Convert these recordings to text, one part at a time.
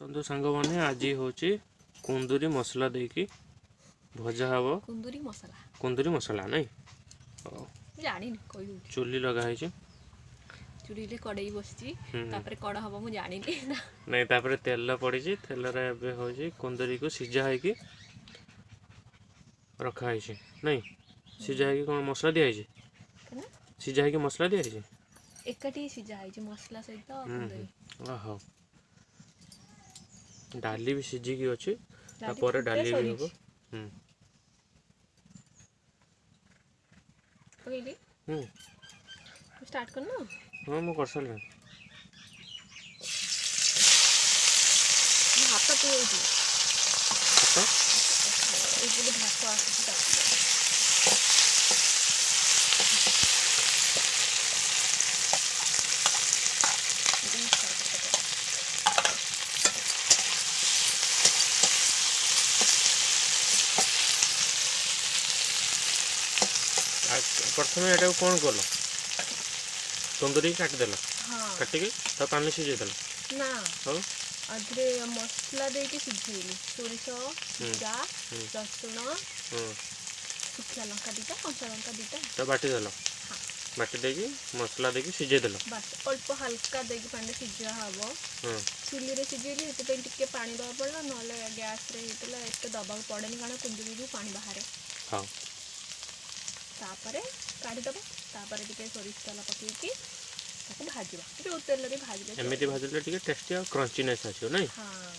तो सांग मैंने आज हूँ कुंदूरी मसला देकी भजा हम कुंदूरी मसला नहीं जानी कोई चुली लगा चुली कड़ई बसी कड़ हम मुझे जानी नहीं तापर तेल पड़ी तेल हो कुंदूरी को सीझा है रखाई नहीं सीझा है कौन मसला दिखाई सीझा है मसला दिखाई एकाठी सीझा है मसला सहित हाँ डाली भी सीझिकी अच्छी तापर डाली भी हम स्टार्ट करना हाँ मुझे कर सारे हाथ पे भात आस प्रथम यहाँ कौन कल तंदूरी काटिदेल हाँ काटिकी तो पानी सीझेदेल ना अधे मसला देके सीझेली सोरिष जीरा रसुण शुखला लंका दीटा कंचा लंका दीटा तो बाटीदेल बाटी देकी मसला देकी सीझेदेल बस अल्प हल्का देकी पानी सीझा हम चुली रे सीझेली से टिके पानी दवा पड़ा ना गैस रे होता एत दबा पड़ेनि कारण कुंदूरी पानी बाहर हाँ तापर काढ़ीदबा तापर टिके सोरिष तेल पकईकी भाजवा जो तेल रे भाजले एमती भाजले टिके टेस्टी और क्रंचीनेस आछो नहीं हाँ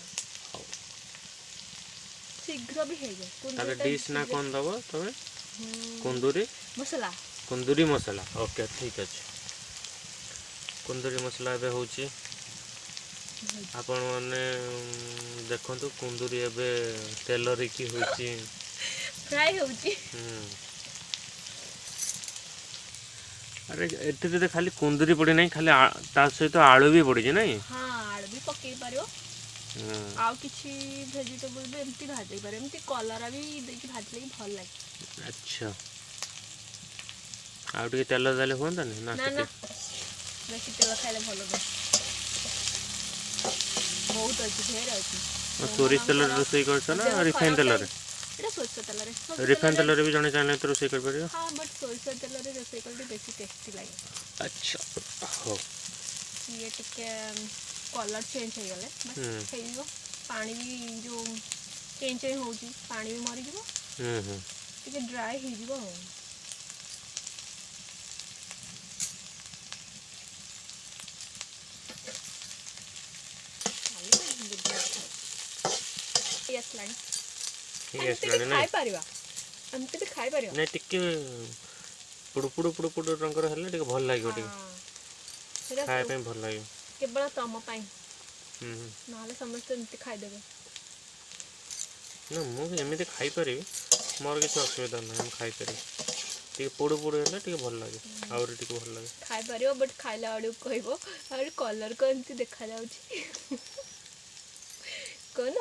शीघ्र भी हे जाए ताके डिश ना कोन दबो तबे कुंदूरी मसला ओके ठीक अछि कुंदूरी मसला एबे होची आपण माने देखंतु कुंदूरी एबे तेल रे की होची फ्राई होची अरे एते तो खाली कुंदूरी पड़ी नहीं खाली ता सहित आलू भी पड़ी नहीं हाँ आलू भी पकई पारियो आ किछि वेजिटेबल भी एमती भाजई पारे एमती कलरा भी देकी भाजले की भल लागे अच्छा आ टिके तेल देले होंता नहीं ना ना बेसी तेल खाइले भल न बहुत अछि ढेर अछि सोरिष तेल रोसई करछ ना रिफाइन तेल रे एटा सोरिष तेल रे रिफाइन तेल रे भी जने चाहे तो रोसई कर परियो हां बट सोरिष तेल रे रोसई करले बेसी टेस्टी लागे अच्छा हो ये टिके कलर चेंज हो गले बस हेइयो पानी भी जो चेंज होउची पानी भी मरि जीवो टिके ड्राई हे जीवो यस लाइन खाई परिवा हमते भी खाई परिवा नहीं टिके पुडु रंगर हेले टिके भल लागियो टिके खाए पे भल लागियो केवल तम पाई नाले समस्त एमती खाई देबे ना मु एमती खाई पारि मोर किछ असुविधा नहीं हम खाई पारि टिके पुडु हेले टिके भल लागे और टिके भल लागे खाई परियो बट खाइला आडू कहबो और कलर को एमती देखा जाउची कोन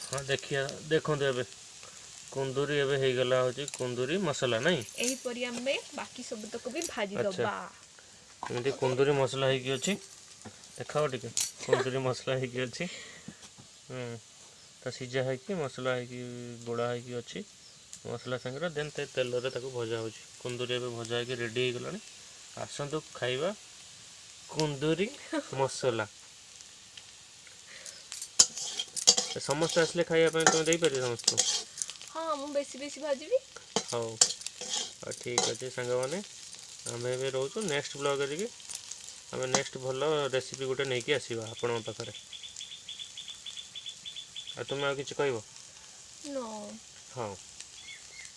हाँ देखिए देखो एबे कुंदूरी एबे हे गला होची कुंदूरी मसला नहीं एही परिया में बाकी सब तक भी भाजी दबा एमती कुंदूरी मसला हे की अछि देखाओ टिके कुंदूरी मसला हे की अछि तो सीझा है कि मसला है कि गोड़ा है कि अछि मसला संगे देन ते तेल रे ताको भजा होची कुंदूरी एबे भजा है कि रेडी हे गलानी आसंतु खाइबा कुंदूरी मसला समस्त आसले खाइबा पे तुम देई पारे समस्त हां मु बेसी भाजीबी हां ठीक अछि संग माने हमें भी रहू नेक्स्ट ब्लॉग करी हमें नेक्स्ट भल रेसिपी गोटे नहीं कि आसीबा आपण पाखरे आ तुम आ किछ कहबो नो हां